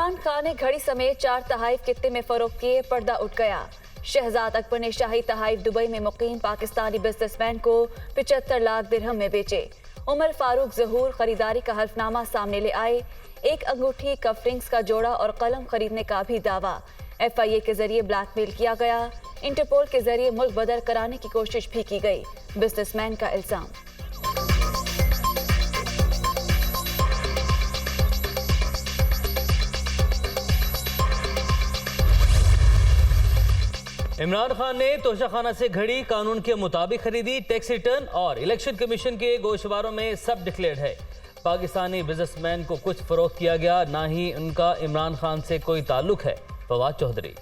इमरान खान ने घड़ी समेत 4 तहाइफ कित्ते में फरोख्त किए, पर्दा उठ गया। शहजाद अकबर ने शाही तहाइफ दुबई में मुकीम पाकिस्तानी बिजनेसमैन को 75 लाख दिरहम में बेचे। उमर फारूक ज़हूर खरीदारी का हल्फनामा सामने ले आए। एक अंगूठी, कफ रिंग्स का जोड़ा और कलम खरीदने का भी दावा। FIA के जरिए ब्लैकमेल किया गया। इंटरपोल के जरिए मुल्क बदर कराने की कोशिश भी की गई, बिजनेसमैन का इल्जाम। इमरान खान ने तोशाखाना से घड़ी कानून के मुताबिक खरीदी। टैक्स रिटर्न और इलेक्शन कमीशन के गोशवारों में सब डिक्लेयर्ड है। पाकिस्तानी बिजनेसमैन को कुछ फरोख्त किया गया, ना ही उनका इमरान खान से कोई ताल्लुक है। फवाद चौधरी।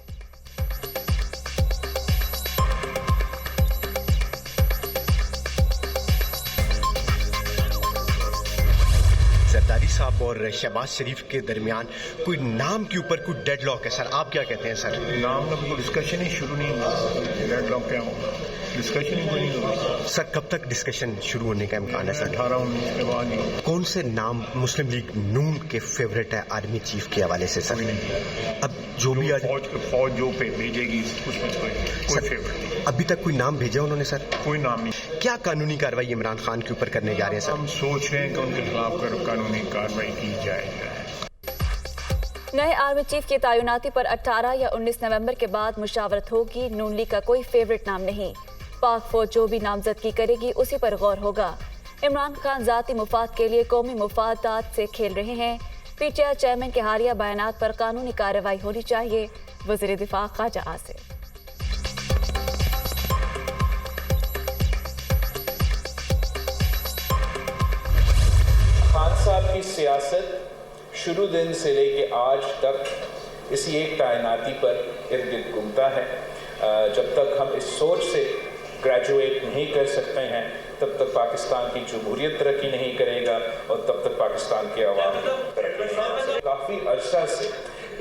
जरदारी साहब और शहबाज शरीफ के दरमियान कोई नाम के ऊपर कोई डेडलॉक है सर, आप क्या कहते हैं सर? नाम का कोई डिस्कशन ही शुरू नहीं हुआ। डेडलॉक क्या होगा? डिस्कशन ही कोई नहीं हुआ सर। कब तक डिस्कशन शुरू होने का इम्कान है सर? 18-19 के बाद ही। कौन से नाम मुस्लिम लीग नून के फेवरेट है आर्मी चीफ के हवाले से सर? अब जो भी आज फौज जो पे भेजेगी उसमें कोई फेवरेट अभी तक कोई नाम भेजा उन्होंने सर? कोई नाम नहीं। क्या कानूनी कार्रवाई इमरान खान के ऊपर करने जा रहे हैं सर? हम सोच रहे हैं कि उनके खिलाफ कानूनी कार्रवाई की जाए। नए आर्मी चीफ की तैनाती पर 18 या 19 नवंबर के बाद मुशावरत होगी। नून लीग का कोई फेवरेट नाम नहीं। पाक फौज जो भी नामजदगी करेगी उसी पर गौर होगा। इमरान खान जाती मुफाद के लिए कौमी मुफादात से खेल रहे हैं। PTI चेयरमैन के हालिया बयानात पर कानूनी कार्रवाई होनी चाहिए। वज़ीर दिफा ख्वाजा आसिफ। खान साहब की सियासत शुरू दिन से लेके आज तक इसी एक तैनाती पर इर्द गिर्द घूमता है। जब तक हम इस सोच से ग्रेजुएट नहीं कर सकते हैं तब तक पाकिस्तान की जमहूरियत तरक्की नहीं करेगा और तब तक पाकिस्तान के अवाम तरक्की नहीं करेगा। काफ़ी अर्सा से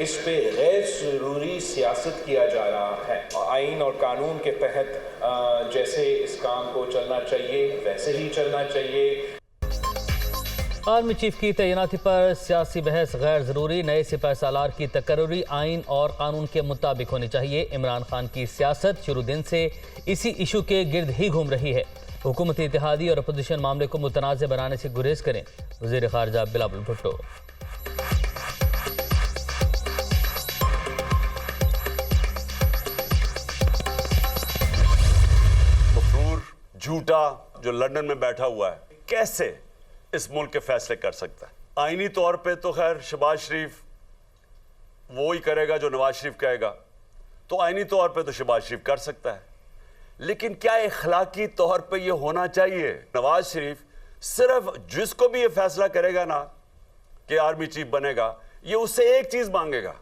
इस पे गैर ज़रूरी सियासत किया जा रहा है। आइन और कानून के तहत जैसे इस काम को चलना चाहिए वैसे ही चलना चाहिए। आर्मी चीफ की तैनाती पर सियासी बहस गैर ज़रूरी। नए सिपह सालार की तकर्री आइन और कानून के मुताबिक होनी चाहिए। इमरान खान की सियासत शुरू दिन से इसी इशू के गिर्द ही घूम रही है। हुकूमती इत्तेहादी और अपोजिशन मामले को मुतनाज़ बनाने से गुरेज करें, वज़ीर ख़ारजा बिलावल भुट्टो। मफरूर झूठा जो लंदन में बैठा हुआ है कैसे इस मुल्क के फैसले कर सकता है? आईनी तौर पे तो खैर शहबाज शरीफ वो ही करेगा जो नवाज शरीफ कहेगा, तो आईनी तौर पे तो शहबाज शरीफ कर सकता है, लेकिन क्या इखलाकी तौर पे ये होना चाहिए? नवाज शरीफ सिर्फ जिसको भी ये फैसला करेगा ना कि आर्मी चीफ बनेगा, ये उससे एक चीज मांगेगा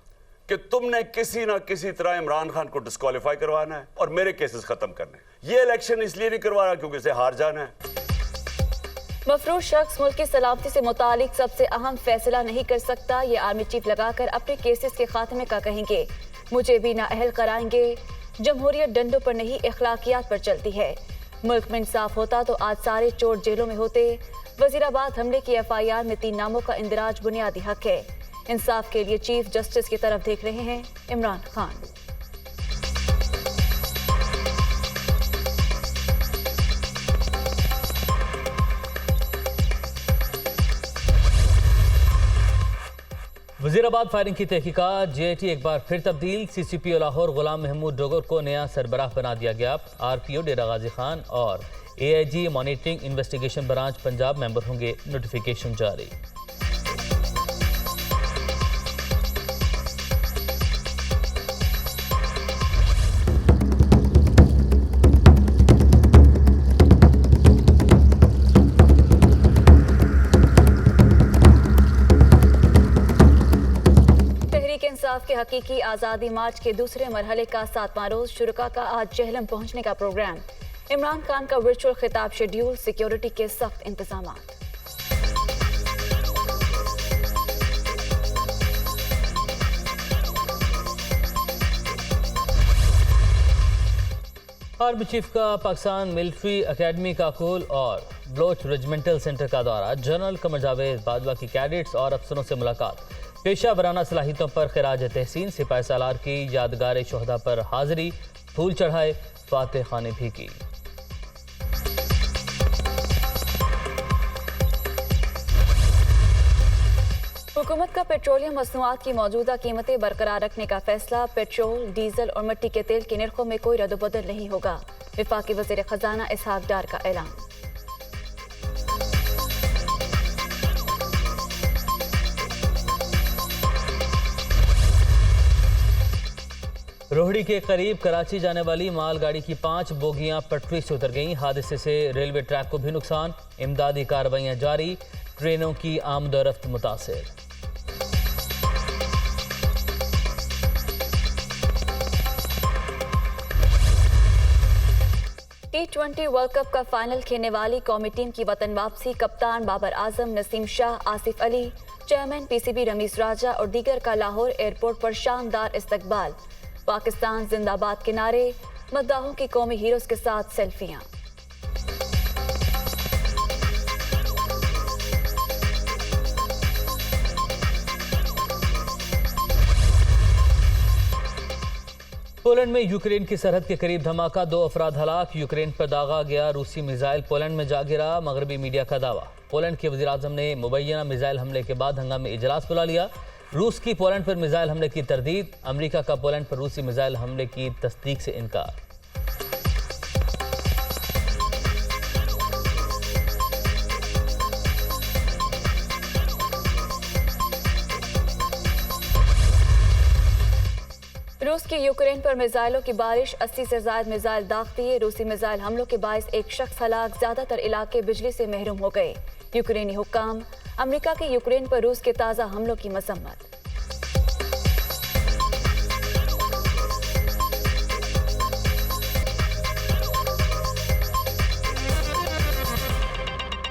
कि तुमने किसी ना किसी तरह इमरान खान को डिस्क्वालीफाई करवाना है और मेरे केसेस खत्म करने। ये इलेक्शन इसलिए नहीं करवा रहा क्योंकि इसे हार जाना है। मफरूज शख्स मुल्क की सलामती से मुतालिक सबसे अहम फैसला नहीं कर सकता। ये आर्मी चीफ लगाकर अपने केसेस के खात्मे का कहेंगे। मुझे भी नाअहल कराएंगे। जमहूरियत डंडों पर नहीं अखलाकियात पर चलती है। मुल्क में इंसाफ होता तो आज सारे चोर जेलों में होते। वजीराबाद हमले की FIR में 3 नामों का इंदराज बुनियादी हक है। इंसाफ के लिए चीफ जस्टिस की तरफ देख रहे हैं इमरान खान। वज़ीराबाद फायरिंग की तहकीकात। JIT एक बार फिर तब्दील। CCPO लाहौर गुलाम महमूद डोगर को नया सरबराह बना दिया गया। RPO डेरा गाजी खान और AIG monitoring investigation branch Punjab member होंगे। नोटिफिकेशन जारी। इंसाफ के हकीकी आज़ादी मार्च के दूसरे मरहले का 7वां रोज शुरुका का आज जहलम पहुंचने का प्रोग्राम। इमरान खान का वर्चुअल खिताब शेड्यूल। सिक्योरिटी के सख्त इंतजाम। आर्मी चीफ का पाकिस्तान मिलिट्री एकेडमी का कोल और ब्लोच रेजिमेंटल सेंटर का दौरा। जनरल कमर जावेद बाजवा की कैडेट्स और अफसरों से मुलाकात। पेशा वराना सलाहियतों पर खिराज तहसीन, सिपाही सालार की यादगार शोहदा पर हाजिरी, फूल चढ़ाए, फातह खानी भी की। हुकूमत का पेट्रोलियम मसनूआत की मौजूदा कीमतें बरकरार रखने का फैसला। पेट्रोल, डीजल और मिट्टी के तेल के निर्खों में कोई रद्द-बदल नहीं होगा। वफाकी वज़ीर खजाना इसहाक डार का ऐलान। रोहड़ी के करीब कराची जाने वाली मालगाड़ी की 5 बोगियां पटरी से उतर गईं। हादसे से रेलवे ट्रैक को भी नुकसान। इमदादी कार्रवाइयां जारी, ट्रेनों की आमदोरफ्त मुतासिर। T20 वर्ल्ड कप का फाइनल खेलने वाली कौमी टीम की वतन वापसी। कप्तान बाबर आजम, नसीम शाह, आसिफ अली, चेयरमैन PCB रमीज राजा और दीगर का लाहौर एयरपोर्ट पर शानदार इस्तकबाल। पाकिस्तान जिंदाबाद के नारे, मद्दाहों की कौमी हीरोज के साथ सेल्फियां। पोलैंड में यूक्रेन की सरहद के करीब धमाका, 2 अफराद हलाक। यूक्रेन पर दागा गया रूसी मिसाइल पोलैंड में जा गिरा, मगरबी मीडिया का दावा। पोलैंड के वज़ीर आज़म ने मुबैना मिसाइल हमले के बाद हंगामी इजलास बुला लिया। रूस की पोलैंड पर मिसाइल हमले की तरदीद, अमेरिका का पोलैंड पर रूसी मिसाइल हमले की तस्दीक से इनकार। रूस की यूक्रेन पर मिसाइलों की बारिश, 80 से ज्यादा मिसाइल दाग दिए। रूसी मिसाइल हमलों के बायस एक शख्स हलाक, ज्यादातर इलाके बिजली से महरूम हो गए। यूक्रेनी हुक्काम, अमेरिका के यूक्रेन पर रूस के ताज़ा हमलों की मजम्मत।